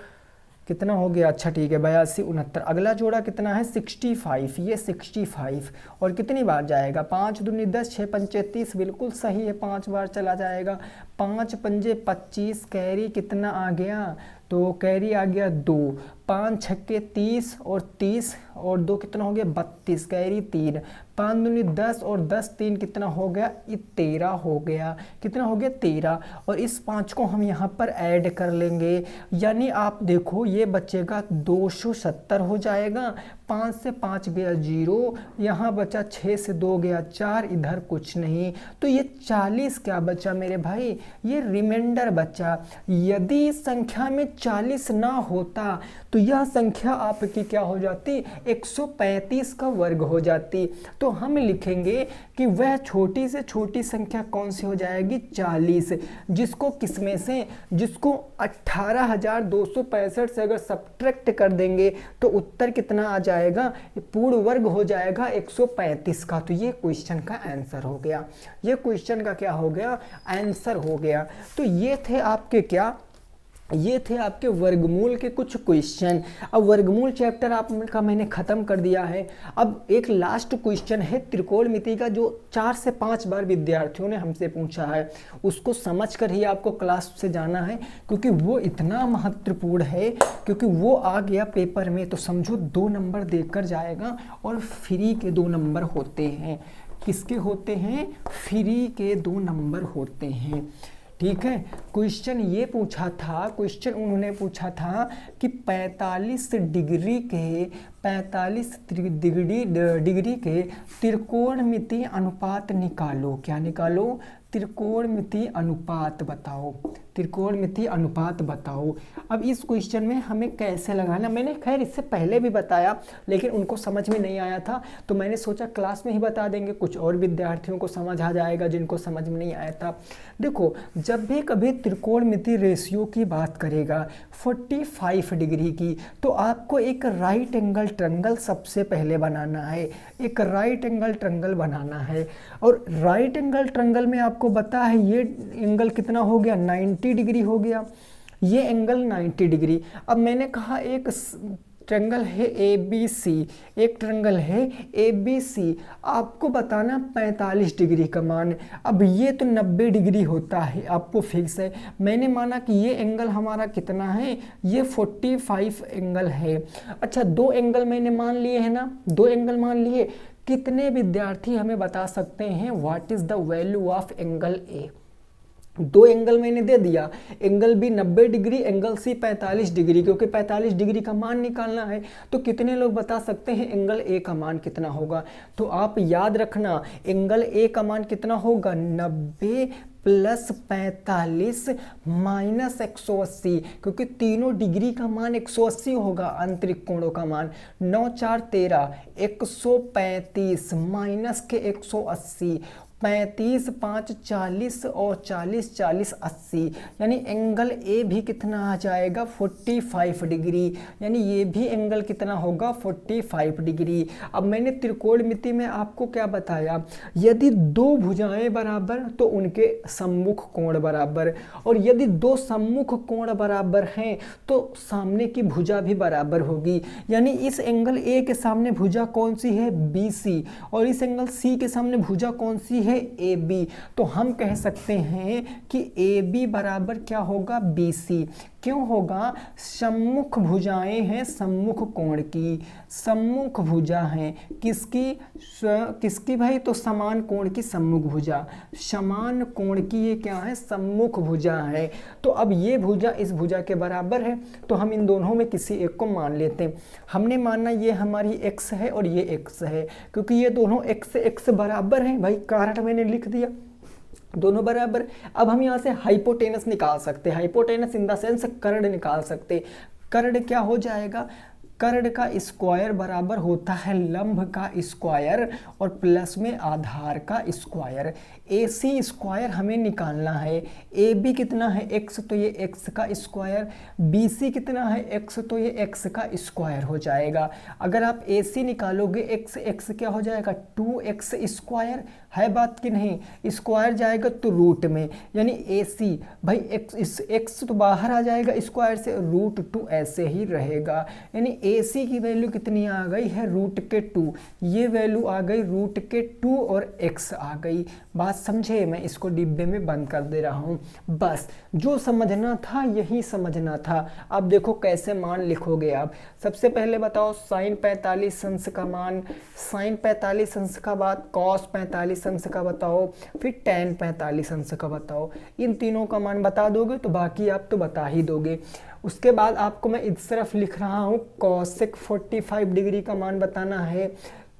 कितना हो गया, अच्छा ठीक है 82 69। अगला जोड़ा कितना है 65, ये 65 और कितनी बार जाएगा, 5 दूनी 10, 6 पंचे 30, बिल्कुल सही है, 5 बार चला जाएगा। 5 पंजे 25, कैरी कितना आ गया, तो कैरी आ गया 2, 5 छक्के 30 और 30 और 2 कितना हो गया 32, कैरी 3, 5 दूनी 10 और 10 3 कितना हो गया, ये 13 हो गया, कितना हो गया 13। और इस 5 को हम यहाँ पर ऐड कर लेंगे, यानी आप देखो ये बचेगा 270 हो जाएगा। 5 से 5 गया 0, यहाँ बचा 6 से 2 गया 4, इधर कुछ नहीं, तो ये 40 क्या बचा मेरे भाई, ये रिमाइंडर बचा। यदि संख्या में 40 ना होता तो यह संख्या आपकी क्या हो जाती, 135 का वर्ग हो जाती। तो हम लिखेंगे कि वह छोटी से छोटी संख्या कौन सी हो जाएगी 40, जिसको किसमें से, जिसको 18,265 से अगर सब्ट्रैक्ट कर देंगे तो उत्तर कितना आ जाएगा, पूर्ण वर्ग हो जाएगा 135 का। तो ये क्वेश्चन का आंसर हो गया, ये क्वेश्चन का क्या हो गया, आंसर हो गया। तो ये थे आपके क्या, ये थे आपके वर्गमूल के कुछ क्वेश्चन। अब वर्गमूल चैप्टर आपका मैंने ख़त्म कर दिया है। अब एक लास्ट क्वेश्चन है त्रिकोणमिति का, जो 4 से 5 बार विद्यार्थियों ने हमसे पूछा है, उसको समझकर ही आपको क्लास से जाना है, क्योंकि वो इतना महत्वपूर्ण है, क्योंकि वो आ गया पेपर में तो समझो 2 नंबर देकर जाएगा। और फ्री के 2 नंबर होते हैं, किसके होते हैं, फ्री के 2 नंबर होते हैं, ठीक है। क्वेश्चन ये पूछा था, क्वेश्चन उन्होंने पूछा था कि 45 डिग्री के त्रिकोणमिति अनुपात निकालो। क्या निकालो, त्रिकोणमिति अनुपात बताओ, त्रिकोणमिति अनुपात बताओ। अब इस क्वेश्चन में हमें कैसे लगाना, मैंने खैर इससे पहले भी बताया, लेकिन उनको समझ में नहीं आया था, तो मैंने सोचा क्लास में ही बता देंगे, कुछ और विद्यार्थियों को समझ आ जाएगा जिनको समझ में नहीं आया था। देखो जब भी कभी त्रिकोणमिति रेशियो की बात करेगा 45 डिग्री की, तो आपको एक राइट एंगल ट्रायंगल सबसे पहले बनाना है, एक राइट एंगल ट्रायंगल बनाना है। और राइट एंगल ट्रायंगल में आपको पता है ये एंगल कितना हो गया 90 90 डिग्री हो गया, ये एंगल 90 डिग्री। अब मैंने कहा एक ट्रायंगल है ABC, एक ट्रायंगल है ABC, आपको बताना 45 डिग्री का मान। अब ये तो 90 डिग्री होता है, आपको फिक्स है। मैंने माना कि ये एंगल हमारा कितना है, ये 45 एंगल है। अच्छा, दो एंगल मैंने मान लिए है ना, दो एंगल मान लिए। कितने विद्यार्थी हमें बता सकते हैं what is the value of angle A? दो एंगल मैंने दे दिया, angle B 90 degree, angle C 45 degree, क्योंकि 45 डिग्री का मान निकालना है। तो कितने लोग बता सकते हैं एंगल ए का मान कितना होगा? तो आप याद रखना, एंगल ए का मान कितना होगा, 90 प्लस 45 माइनस 180, क्योंकि तीनों डिग्री का मान 180 होगा, आंतरिक कोणों का मान। 9 4 13, 135 माइनस के 180, 35 5 40 और 40 40 80, यानी एंगल ए भी कितना आ जाएगा, 45 डिग्री। यानी ये भी एंगल कितना होगा, 45 डिग्री। अब मैंने त्रिकोणमिति में आपको क्या बताया, यदि दो भुजाएं बराबर तो उनके सम्मुख कोण बराबर, और यदि दो सम्मुख कोण बराबर हैं तो सामने की भुजा भी बराबर होगी। यानी इस एंगल ए के सामने भुजा कौन सी है, BC, और इस एंगल सी के सामने भुजा कौन सी है, AB। तो हम कह सकते हैं कि AB बराबर क्या होगा, BC। क्यों होगा, सम्मुख भुजाएं हैं सम्मुख कोण की, सम्मुख भुजा हैं किसकी भाई, तो समान कोण की सम्मुख भुजा, समान कोण की ये क्या है, सम्मुख भुजा है। तो अब ये भुजा इस भुजा के बराबर है, तो हम इन दोनों में किसी एक को मान लेते हैं। हमने माना ये हमारी x है और ये x है, क्योंकि ये दोनों x से x बराबर हैं भाई, कारण मैंने लिख दिया दोनों बराबर। अब हम यहाँ से हाइपोटेनस निकाल सकते हैं, हाइपोटेनस इन द सेंस कर्ण निकाल सकते। कर्ण क्या हो जाएगा, कर्ण का स्क्वायर बराबर होता है लंब का स्क्वायर और प्लस में आधार का स्क्वायर। AC स्क्वायर हमें निकालना है, AB कितना है x, तो ये x का स्क्वायर, BC कितना है x, तो ये x का स्क्वायर हो जाएगा। अगर आप AC निकालोगे x क्या हो जाएगा, 2x स्क्वायर, है बात कि नहीं, स्क्वायर जाएगा तो रूट में, यानी AC भाई x तो बाहर आ जाएगा स्क्वायर से, √2 ऐसे ही रहेगा। यानी AC की वैल्यू कितनी आ गई है, √2, ये वैल्यू आ गई √2 और x आ गई। बात समझे, मैं इसको डिब्बे में बंद कर दे रहा हूँ। बस जो समझना था यही समझना था। अब देखो कैसे मान लिखोगे आप। सबसे पहले बताओ साइन 45 अंश का मान, साइन 45 अंश का बाद कॉस 45 अंश का बताओ, फिर टैन 45 अंश का बताओ। इन तीनों का मान बता दोगे तो बाकी आप तो बता ही दोगे। उसके बाद आपको मैं इस तरफ लिख रहा हूँ कॉसेक 45 डिग्री का मान बताना है।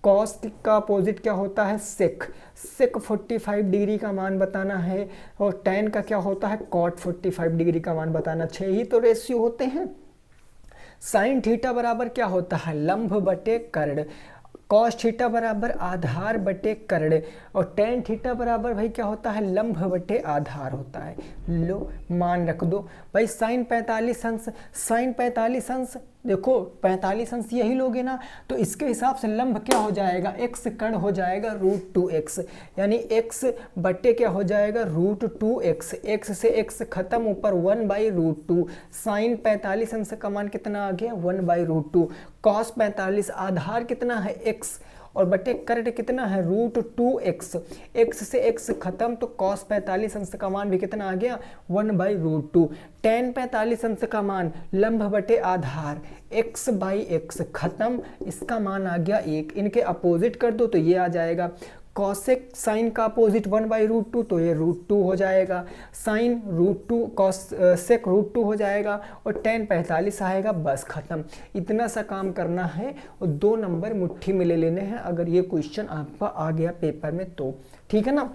कॉस का अपोजिट क्या होता है, सेक, सेक 45 डिग्री का मान बताना है। और टैन का क्या होता है, कॉट 45 डिग्री का मान बताना। 6 ही तो रेशियो होते हैं। साइन थीटा बराबर क्या होता है, लंब बटे कर्ण। कॉस थीटा बराबर आधार बटे कर्ण, और टेन थीटा बराबर भाई क्या होता है, लंब बटे आधार होता है। लो मान रख दो भाई, साइन 45 अंश, साइन 45 अंश देखो 45 अंश यही लोगे ना, तो इसके हिसाब से लंब क्या हो जाएगा, x कर्ण हो जाएगा √2x, यानी x बटे क्या हो जाएगा √2x, x से x खत्म, ऊपर 1/√2। साइन 45 अंश का मान कितना आ गया 1/√2। कॉस 45 आधार कितना है x, और बटे कर्ण कितना है √2x, x से x खत्म, तो cos 45 अंश का मान भी कितना आ गया 1/√2। tan 45 अंश का मान लंब बटे आधार x/x खत्म, इसका मान आ गया 1। इनके अपोजिट कर दो तो ये आ जाएगा। कॉसेक साइन का अपोजिट 1/√2, तो ये √2 हो जाएगा। साइन √2 कॉस सेक √2 हो जाएगा, और tan 45 आएगा, बस खत्म। इतना सा काम करना है और 2 नंबर मुट्ठी में ले लेने हैं अगर ये क्वेश्चन आपका आ गया पेपर में तो, ठीक है ना।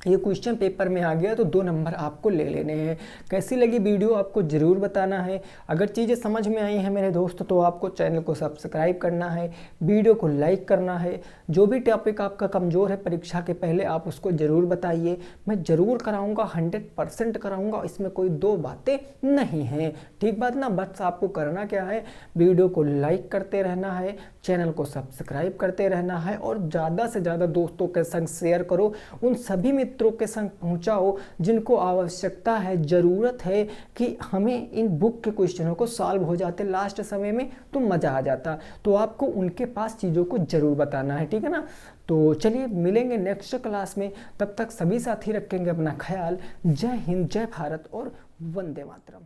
ये क्वेश्चन पेपर में आ गया तो 2 नंबर आपको ले लेने हैं। कैसी लगी वीडियो आपको ज़रूर बताना है। अगर चीज़ें समझ में आई हैं मेरे दोस्त तो आपको चैनल को सब्सक्राइब करना है, वीडियो को लाइक करना है। जो भी टॉपिक आपका कमज़ोर है परीक्षा के पहले आप उसको ज़रूर बताइए, मैं ज़रूर कराऊँगा, 100% कराऊँगा, इसमें कोई 2 बातें नहीं हैं, ठीक बात ना। बस आपको करना क्या है, वीडियो को लाइक करते रहना है, चैनल को सब्सक्राइब करते रहना है, और ज़्यादा से ज़्यादा दोस्तों के संग शेयर करो। उन सभी मित्रों मित्रों के संग पहुंचाओ जिनको आवश्यकता है, ज़रूरत है कि हमें इन बुक के क्वेश्चनों को सॉल्व हो जाते लास्ट समय में तो मज़ा आ जाता। तो आपको उनके पास चीज़ों को ज़रूर बताना है, ठीक है ना। तो चलिए मिलेंगे नेक्स्ट क्लास में, तब तक सभी साथी रखेंगे अपना ख्याल। जय हिंद, जय भारत और वंदे मातरम।